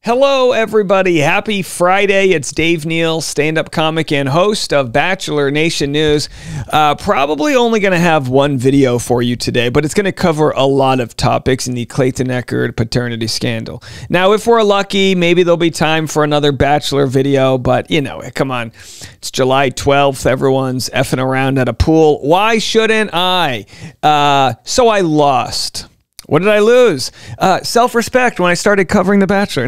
Hello, everybody. Happy Friday. It's Dave Neal, stand-up comic and host of Bachelor Nation News. Probably only going to have one video for you today, but it's going to cover a lot of topics in the Clayton paternity scandal. Now, if we're lucky, maybe there'll be time for another Bachelor video, but, you know, come on. It's July 12th. Everyone's effing around at a pool. Why shouldn't I? So I lost. What did I lose? Self-respect when I started covering The Bachelor.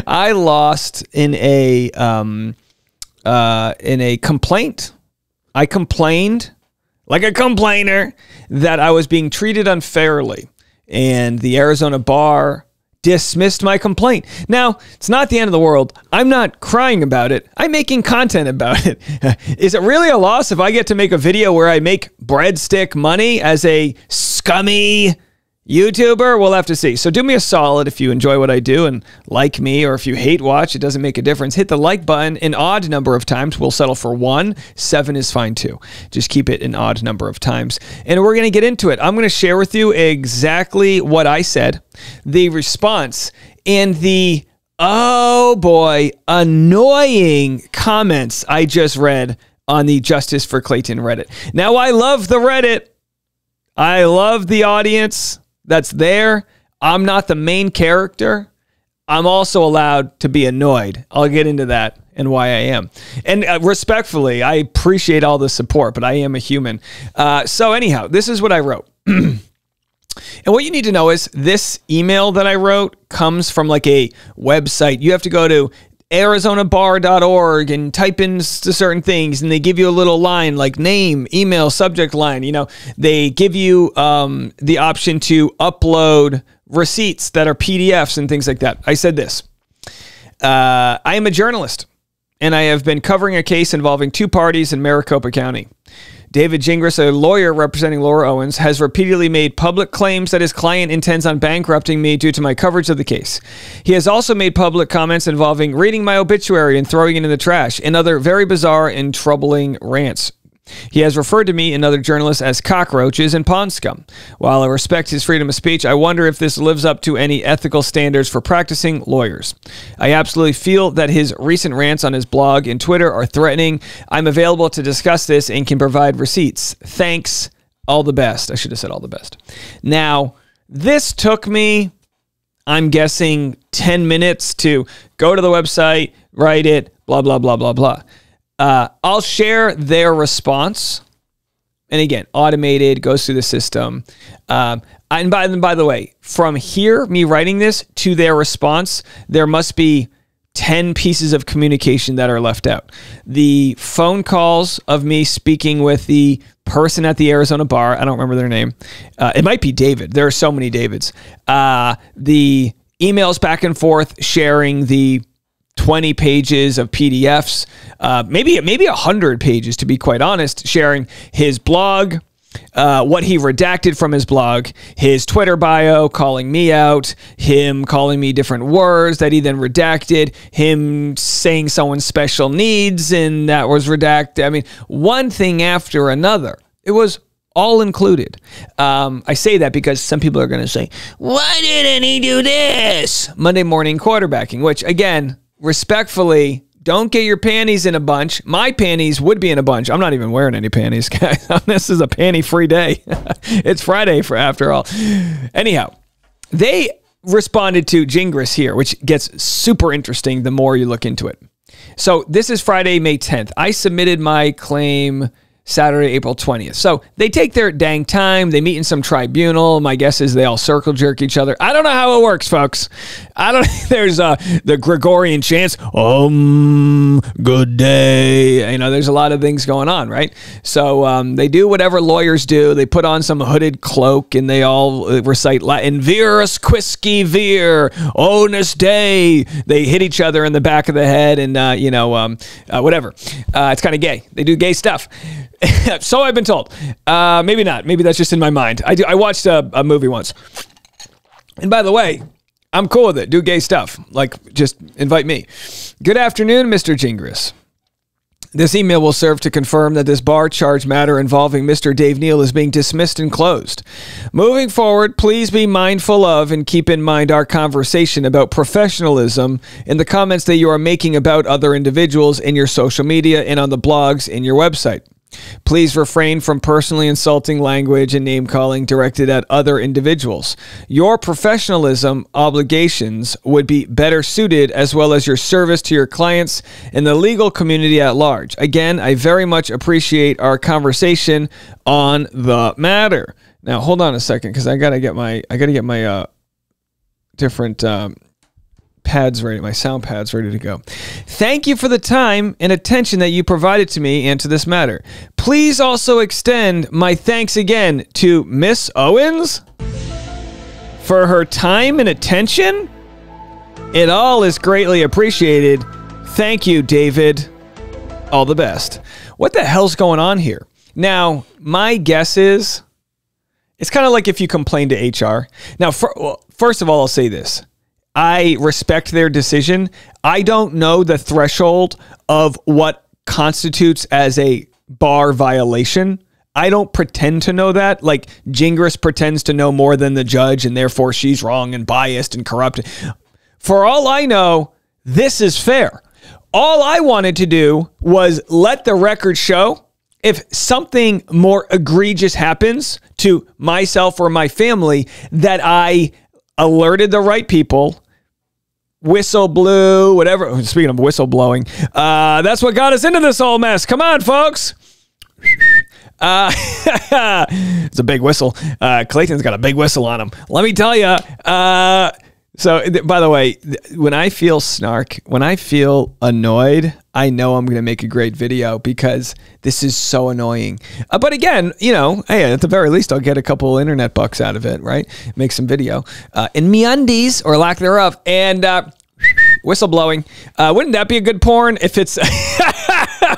I lost in a complaint. I complained like a complainer that I was being treated unfairly, and the Arizona bar dismissed my complaint. Now, it's not the end of the world. I'm not crying about it. I'm making content about it. Is it really a loss if I get to make a video where I make breadstick money as a scummy YouTuber? We'll have to see. So do me a solid if you enjoy what I do and like me, or if you hate watch, it doesn't make a difference. Hit the like button an odd number of times. We'll settle for 1. 7 is fine too. Just keep it an odd number of times. And we're going to get into it. I'm going to share with you exactly what I said, the response, and the, oh boy, annoying comments I just read on the Justice for Clayton Reddit. Now, I love the Reddit. I love the audience that's there. I'm not the main character. I'm also allowed to be annoyed. I'll get into that and why I am. And respectfully, I appreciate all the support, but I am a human. So anyhow, this is what I wrote. And what you need to know is this email that I wrote comes from like a website. You have to go to arizonabar.org and type in certain things, and they give you a little line like name, email, subject line. You know, they give you the option to upload receipts that are PDFs and things like that. I said this. I am a journalist, and I have been covering a case involving 2 parties in Maricopa County. David Gingras, a lawyer representing Laura Owens, has repeatedly made public claims that his client intends on bankrupting me due to my coverage of the case. He has also made public comments involving reading my obituary and throwing it in the trash, and other very bizarre and troubling rants. He has referred to me and other journalists as cockroaches and pond scum. While I respect his freedom of speech, I wonder if this lives up to any ethical standards for practicing lawyers. I absolutely feel that his recent rants on his blog and Twitter are threatening. I'm available to discuss this and can provide receipts. Thanks. All the best. I should have said all the best. Now, this took me, I'm guessing, 10 minutes to go to the website, write it, blah, blah, blah, blah, blah. I'll share their response. And again, automated, goes through the system. And by the way, from here, me writing this, to their response, there must be 10 pieces of communication that are left out. The phone calls of me speaking with the person at the Arizona bar. I don't remember their name. It might be David. There are so many Davids. The emails back and forth sharing the 20 pages of PDFs, maybe 100 pages, to be quite honest, sharing his blog, what he redacted from his blog, his Twitter bio, calling me out, him calling me different words that he then redacted, him saying someone's special needs, and that was redacted. I mean, one thing after another. It was all included. I say that because some people are going to say, why didn't he do this? Monday morning quarterbacking, which, again, respectfully, don't get your panties in a bunch. My panties would be in a bunch. I'm not even wearing any panties, guys. This is a panty-free day. It's Friday, after all. Anyhow, they responded to Gingras here, which gets super interesting the more you look into it. So this is Friday, May 10th. I submitted my claim Saturday, April 20th. So they take their dang time. They meet in some tribunal. My guess is they all circle jerk each other. I don't know how it works, folks. I don't. There's the Gregorian chants. Good day. You know, there's a lot of things going on, right? So they do whatever lawyers do. They put on some hooded cloak and they all recite Latin. Virus quisque vir, onus Dei. They hit each other in the back of the head and whatever. It's kind of gay. They do gay stuff. So I've been told. Maybe not. Maybe that's just in my mind. I watched a movie once. And by the way, I'm cool with it. Do gay stuff. Like, just invite me. Good afternoon, Mr. Gingras. This email will serve to confirm that this bar charge matter involving Mr. Dave Neal is being dismissed and closed. Moving forward, please be mindful of and keep in mind our conversation about professionalism in the comments that you are making about other individuals in your social media and on the blogs in your website. Please refrain from personally insulting language and name-calling directed at other individuals. Your professionalism obligations would be better suited, as well as your service to your clients and the legal community at large. Again, I very much appreciate our conversation on the matter. Now, hold on a second, because I gotta get my different pads ready, my sound pads ready to go. Thank you for the time and attention that you provided to me and to this matter. Please also extend my thanks again to Miss Owens for her time and attention. It all is greatly appreciated. Thank you, David. All the best. What the hell's going on here? Now, my guess is it's kind of like if you complain to HR. Now, first of all, I'll say this. I respect their decision. I don't know the threshold of what constitutes as a bar violation. I don't pretend to know that. Like Gingras pretends to know more than the judge, and therefore she's wrong and biased and corrupt. For all I know, this is fair. All I wanted to do was let the record show if something more egregious happens to myself or my family, that I alerted the right people, whistle blew, whatever. Speaking of whistle blowing, that's what got us into this whole mess. Come on, folks. It's a big whistle. Clayton's got a big whistle on him. Let me tell you. So, by the way, when I feel snark, when I feel annoyed, I know I'm going to make a great video because this is so annoying. But again, you know, hey, at the very least, I'll get a couple internet bucks out of it, right? Make some video in MeUndies or lack thereof. And whistleblowing. Wouldn't that be a good porn if it's...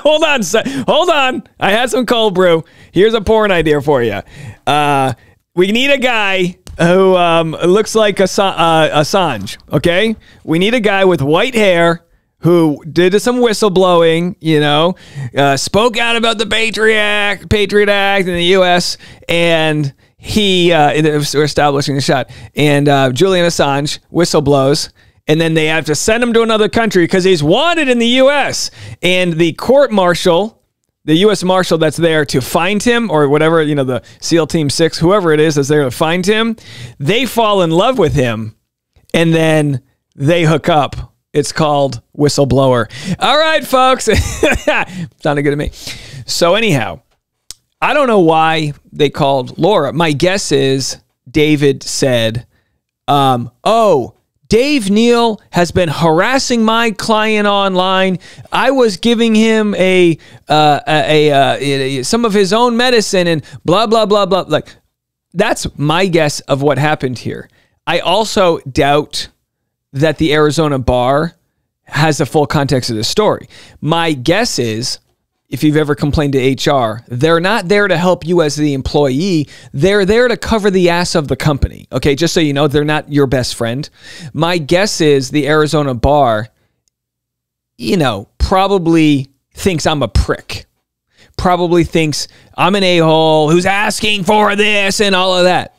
Hold on. I had some cold brew. Here's a porn idea for you. We need a guy who looks like Assange, okay? We need a guy with white hair who did some whistleblowing, you know, spoke out about the Patriot Act in the U.S., and we're establishing the shot. And Julian Assange whistleblows, and then they have to send him to another country because he's wanted in the U.S. And the court martial, the U.S. Marshal that's there to find him, or whatever, you know, the SEAL Team 6, whoever it is that's there to find him, they fall in love with him, and then they hook up. It's called whistleblower. All right, folks. Sounded good to me. So anyhow, I don't know why they called Laura. My guess is David said, Dave Neal has been harassing my client online. I was giving him some of his own medicine and blah, blah, blah, blah. Like, that's my guess of what happened here. I also doubt that the Arizona bar has the full context of the story. My guess is, if you've ever complained to HR, they're not there to help you as the employee. They're there to cover the ass of the company. Okay, just so you know, they're not your best friend. My guess is the Arizona bar, you know, probably thinks I'm a prick. Probably thinks I'm an a-hole who's asking for this and all of that.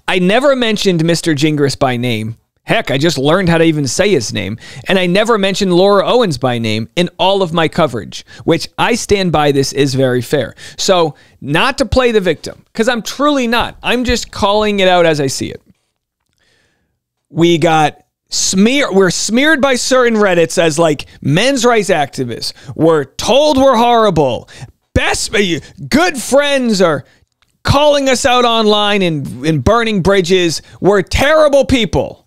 I never mentioned Mr. Gingras by name. Heck, I just learned how to even say his name. And I never mentioned Laura Owens by name in all of my coverage, which I stand by. This is very fair. So not to play the victim, because I'm truly not. I'm just calling it out as I see it. We got we're smeared by certain Reddits as like men's rights activists. We're told we're horrible. Good friends are calling us out online and burning bridges. We're terrible people.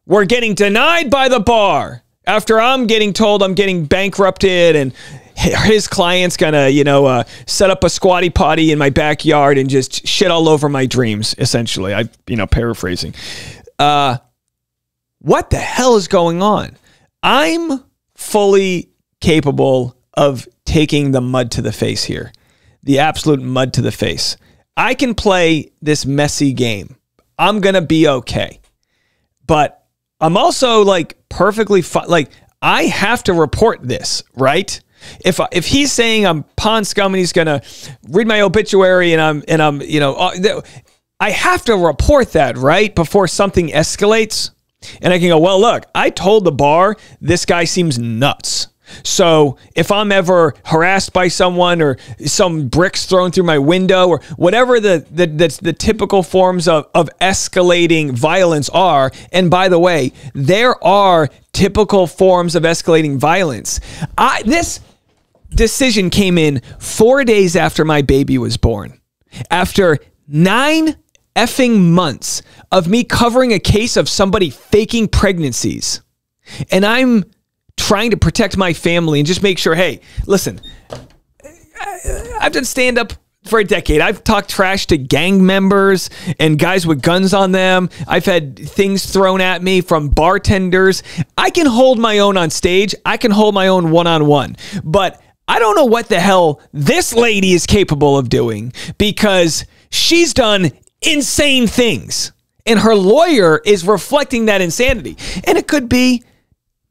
We're getting denied by the bar after I'm getting told I'm getting bankrupted and his client's gonna, you know, set up a squatty potty in my backyard and just shit all over my dreams, essentially. Paraphrasing. What the hell is going on? I'm fully capable of taking the mud to the face here. The absolute mud to the face. I can play this messy game. I'm gonna be okay. But I'm also like perfectly fine. Like, I have to report this, right? If he's saying I'm pond scum and he's going to read my obituary and I'm I have to report that, right? Before something escalates. And I can go, well, look, I told the bar this guy seems nuts. So if I'm ever harassed by someone or some bricks thrown through my window or whatever the typical forms of escalating violence are, and by the way, there are typical forms of escalating violence. This decision came in 4 days after my baby was born. After 9 effing months of me covering a case of somebody faking pregnancies. And I'm trying to protect my family and just make sure, hey, listen, I've done stand-up for a decade. I've talked trash to gang members and guys with guns on them. I've had things thrown at me from bartenders. I can hold my own on stage. I can hold my own one-on-one. But I don't know what the hell this lady is capable of doing, because she's done insane things. And her lawyer is reflecting that insanity. And it could be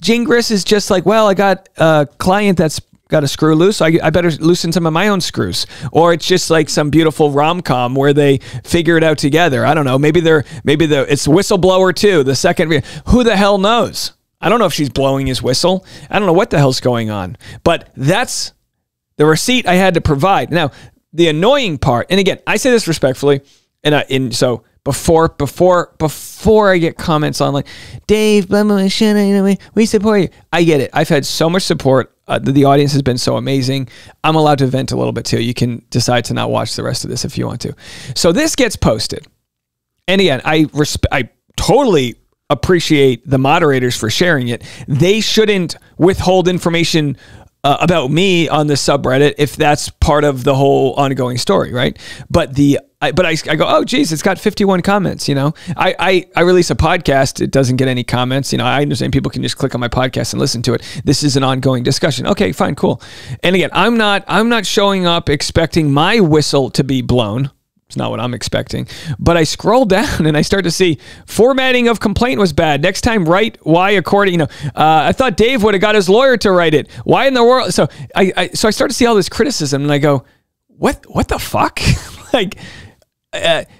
Gingras is just like, well, I got a client that's got a screw loose, so I better loosen some of my own screws. Or it's just like some beautiful rom-com where they figure it out together. I don't know. Maybe it's Whistleblower 2, the second. Who the hell knows? I don't know if she's blowing his whistle. I don't know what the hell's going on. But that's the receipt I had to provide. Now, the annoying part, and again, I say this respectfully, so before I get comments on like, Dave, blah, blah, blah, we support you. I get it. I've had so much support. The audience has been so amazing. I'm allowed to vent a little bit too. You can decide to not watch the rest of this if you want to. So this gets posted. And again, I totally appreciate the moderators for sharing it. They shouldn't withhold information about me on the subreddit if that's part of the whole ongoing story, right? But I go, oh geez, it's got 51 comments. I release a podcast, it doesn't get any comments. I understand people can just click on my podcast and listen to it. This is an ongoing discussion. Okay, fine, cool. And again, I'm not showing up expecting my whistle to be blown. It's not what I'm expecting. But I scroll down and I start to see formatting of complaint was bad. Next time, write why according, I thought Dave would have got his lawyer to write it. Why in the world? So I start to see all this criticism and I go, what the fuck? I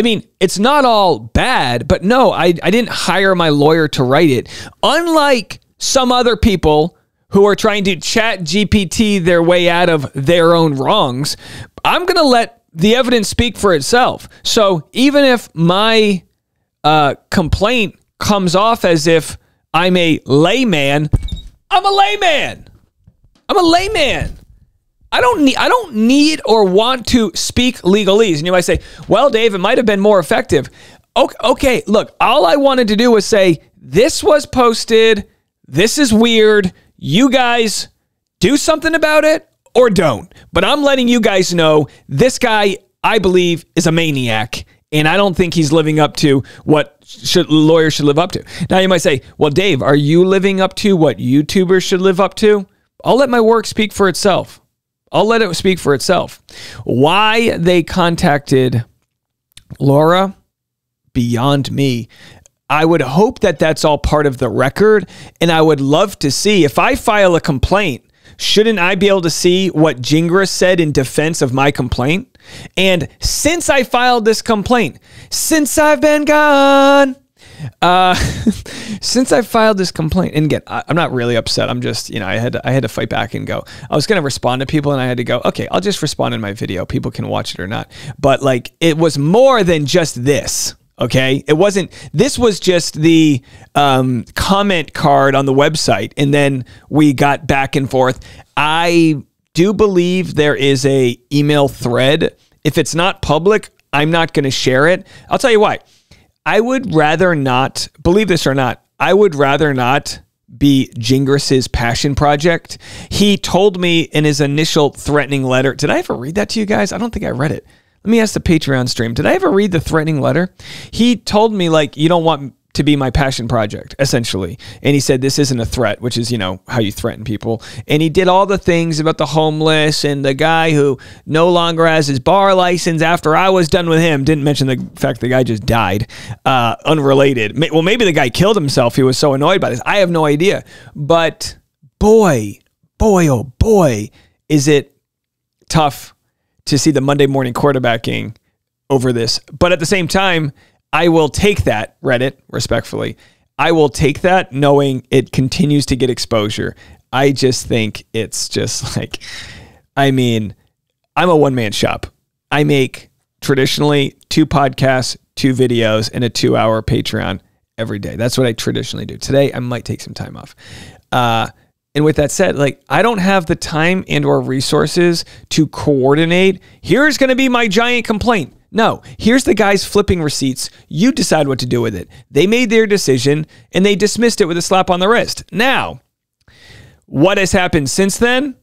mean, it's not all bad, but no, I didn't hire my lawyer to write it. Unlike some other people who are trying to chat GPT their way out of their own wrongs, I'm going to let the evidence speak for itself. So even if my complaint comes off as if I'm a layman, I'm a layman. I'm a layman. I don't need or want to speak legalese. And you might say, well, Dave, it might have been more effective. Okay, look, all I wanted to do was say, this was posted. This is weird. You guys do something about it or don't. But I'm letting you guys know this guy, I believe, is a maniac. And I don't think he's living up to what lawyers should live up to. Now you might say, well, Dave, are you living up to what YouTubers should live up to? I'll let my work speak for itself. I'll let it speak for itself. Why they contacted Laura, beyond me. I would hope that that's all part of the record. And I would love to see, if I file a complaint, shouldn't I be able to see what Gingras said in defense of my complaint? And since I filed this complaint, since I've been gone, since I filed this complaint, and again, I'm not really upset. I'm just, I had to fight back and go. I was going to respond to people and I had to go, okay, I'll just respond in my video. People can watch it or not. But it was more than just this. Okay, this was just the comment card on the website. And then we got back and forth. I do believe there is a email thread. If it's not public, I'm not going to share it. I'll tell you why. I would rather not, believe this or not, I would rather not be Gingras's passion project. He told me in his initial threatening letter, did I ever read that to you guys? I don't think I read it. Let me ask the Patreon stream. Did I ever read the threatening letter? He told me you don't want to be my passion project, essentially. And he said, this isn't a threat, which is, how you threaten people. And he did all the things about the homeless and the guy who no longer has his bar license after I was done with him. Didn't mention the fact the guy just died. Unrelated. Well, maybe the guy killed himself. He was so annoyed by this. I have no idea. But boy, boy, oh boy, is it tough to see the Monday morning quarterbacking over this. But at the same time, I will take that, Reddit, respectfully. I will take that knowing it continues to get exposure. I just think it's just like, I mean, I'm a one-man shop. I make traditionally 2 podcasts, 2 videos, and a 2-hour Patreon every day. That's what I traditionally do. Today, I might take some time off. And with that said, like, I don't have the time and or resources to coordinate. Here's going to be my giant complaint. No, here's the guys flipping receipts. You decide what to do with it. They made their decision and they dismissed it with a slap on the wrist. Now, what has happened since then?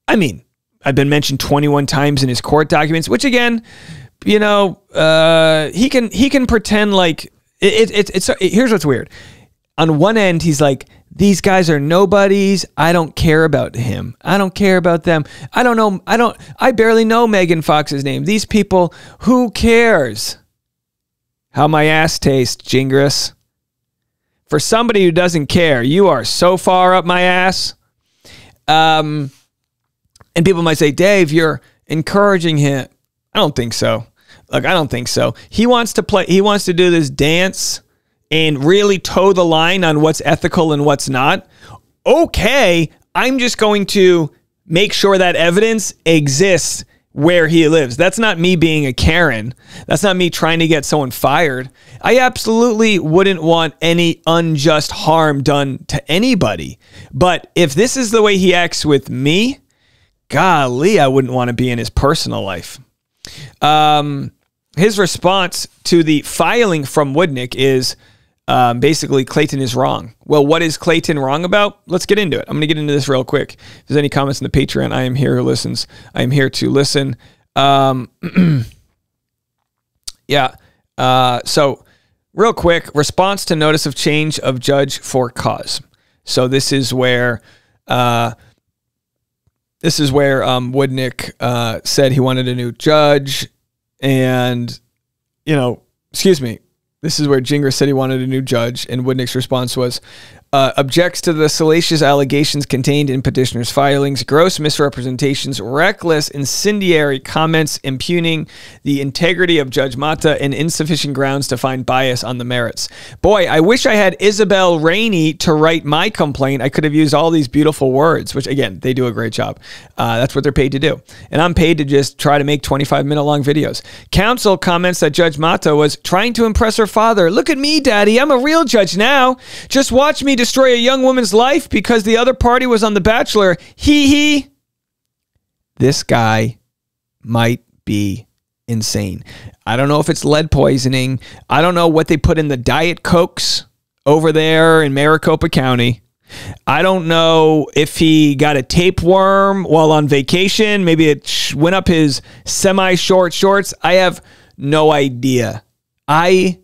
I mean, I've been mentioned 21 times in his court documents, which again, you know, he can pretend like here's what's weird. On one end, he's like, these guys are nobodies. I don't care about him. I don't care about them. I barely know Megan Fox's name. These people, who cares how my ass tastes, Gingras? For somebody who doesn't care, you are so far up my ass. And people might say, Dave, you're encouraging him. I don't think so. Look, I don't think so. He wants to play. He wants to do this dance and really toe the line on what's ethical and what's not. Okay, I'm just going to make sure that evidence exists where he lives. That's not me being a Karen. That's not me trying to get someone fired. I absolutely wouldn't want any unjust harm done to anybody. But if this is the way he acts with me, golly, I wouldn't want to be in his personal life. His response to the filing from Woodnick is basically Clayton is wrong. Well, what is Clayton wrong about? Let's get into it. I'm going to get into this real quick. If there's any comments in the Patreon, I am here who listens. I am here to listen. Yeah. So real quick, response to notice of change of judge for cause. So this is where Woodnick said he wanted a new judge, and this is where Gingras said he wanted a new judge, and Woodnick's response was, objects to the salacious allegations contained in petitioner's filings, gross misrepresentations, reckless, incendiary comments impugning the integrity of Judge Mata, and insufficient grounds to find bias on the merits. Boy, I wish I had Isabel Rainey to write my complaint. I could have used all these beautiful words, which, again, they do a great job. That's what they're paid to do. And I'm paid to just try to make 25-minute long videos. Counsel comments that Judge Mata was trying to impress her father. Look at me, Daddy. I'm a real judge now. Just watch me destroy a young woman's life because the other party was on The Bachelor. Hee. This guy might be insane. I don't know if it's lead poisoning. I don't know what they put in the Diet Cokes over there in Maricopa County. I don't know if he got a tapeworm while on vacation. Maybe it went up his semi-short shorts. I have no idea. I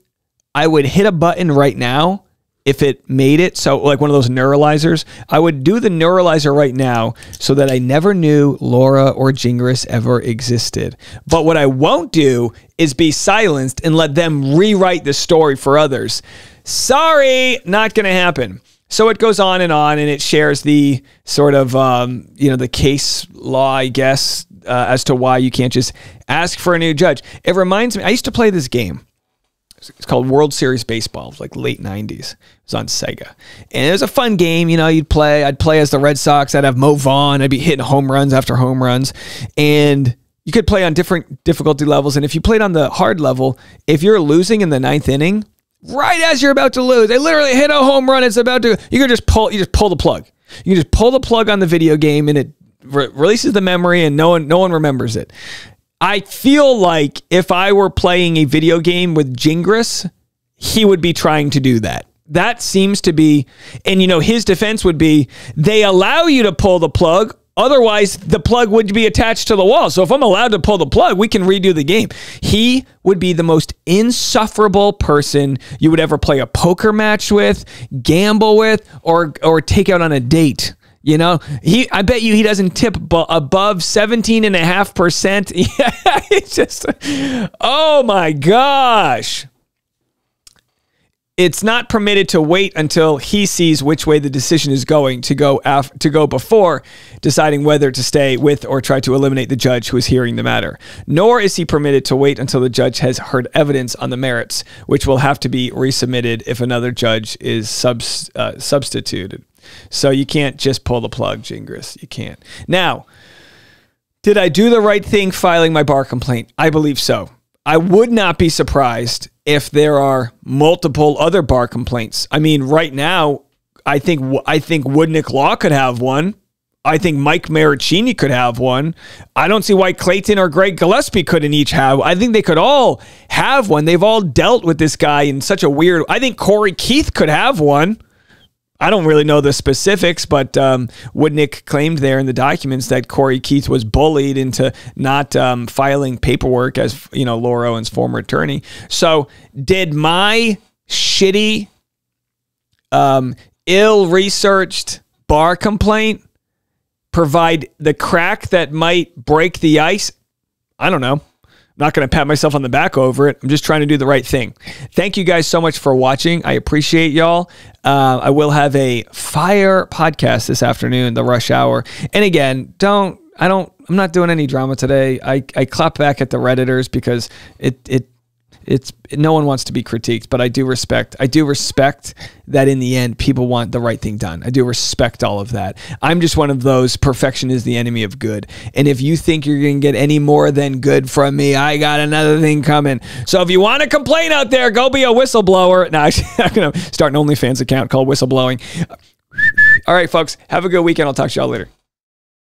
would hit a button right now if it made it, so like one of those neuralizers. I would do the neuralizer right now so that I never knew Laura or Gingras ever existed. But what I won't do is be silenced and let them rewrite the story for others. Sorry, not going to happen. So it goes on, and it shares the sort of, the case law, I guess, as to why you can't just ask for a new judge. It reminds me, I used to play this game. It's called World Series Baseball. It was like late 90s. It was on Sega. And it was a fun game. I'd play as the Red Sox. I'd have Mo Vaughn. I'd be hitting home runs after home runs. And you could play on different difficulty levels. And if you played on the hard level, if you're losing in the 9th inning, right as you're about to lose, they literally hit a home run. It's about to, you just pull the plug. You can just pull the plug on the video game, and it releases the memory, and no one remembers it. I feel like if I were playing a video game with Gingras, he would be trying to do that. That seems to be, and his defense would be, they allow you to pull the plug, otherwise the plug would be attached to the wall. So if I'm allowed to pull the plug, we can redo the game. He would be the most insufferable person you would ever play a poker match with, gamble with, or take out on a date. I bet you he doesn't tip above 17.5%. Yeah, it's just, oh my gosh. it's not permitted to wait until he sees which way the decision is going to go before deciding whether to stay with or try to eliminate the judge who is hearing the matter. Nor is he permitted to wait until the judge has heard evidence on the merits, which will have to be resubmitted if another judge is substituted. So you can't just pull the plug, Gingras. You can't. Now, did I do the right thing filing my bar complaint? I believe so. I would not be surprised if there are multiple other bar complaints. I mean, right now, I think Woodnick Law could have one. I think Mike Maricini could have one. I don't see why Clayton or Greg Gillespie couldn't each have. I think they could all have one. They've all dealt with this guy in such a weird... I think Corey Keith could have one. I don't really know the specifics, but Woodnick claimed there in the documents that Corey Keith was bullied into not filing paperwork as, you know, Laura Owen's former attorney. So did my shitty, ill-researched bar complaint provide the crack that might break the ice? I don't know. I'm not going to pat myself on the back over it. I'm just trying to do the right thing. Thank you guys so much for watching. I appreciate y'all. I will have a fire podcast this afternoon, the rush hour. And again, I'm not doing any drama today. I clap back at the Redditors because no one wants to be critiqued, but I do respect that in the end, people want the right thing done. I do respect all of that. I'm just one of those, perfection is the enemy of good. And if you think you're going to get any more than good from me, I got another thing coming. So if you want to complain out there, go be a whistleblower. No, I'm going to start an OnlyFans account called Whistleblowing. All right, folks, have a good weekend. I'll talk to y'all later.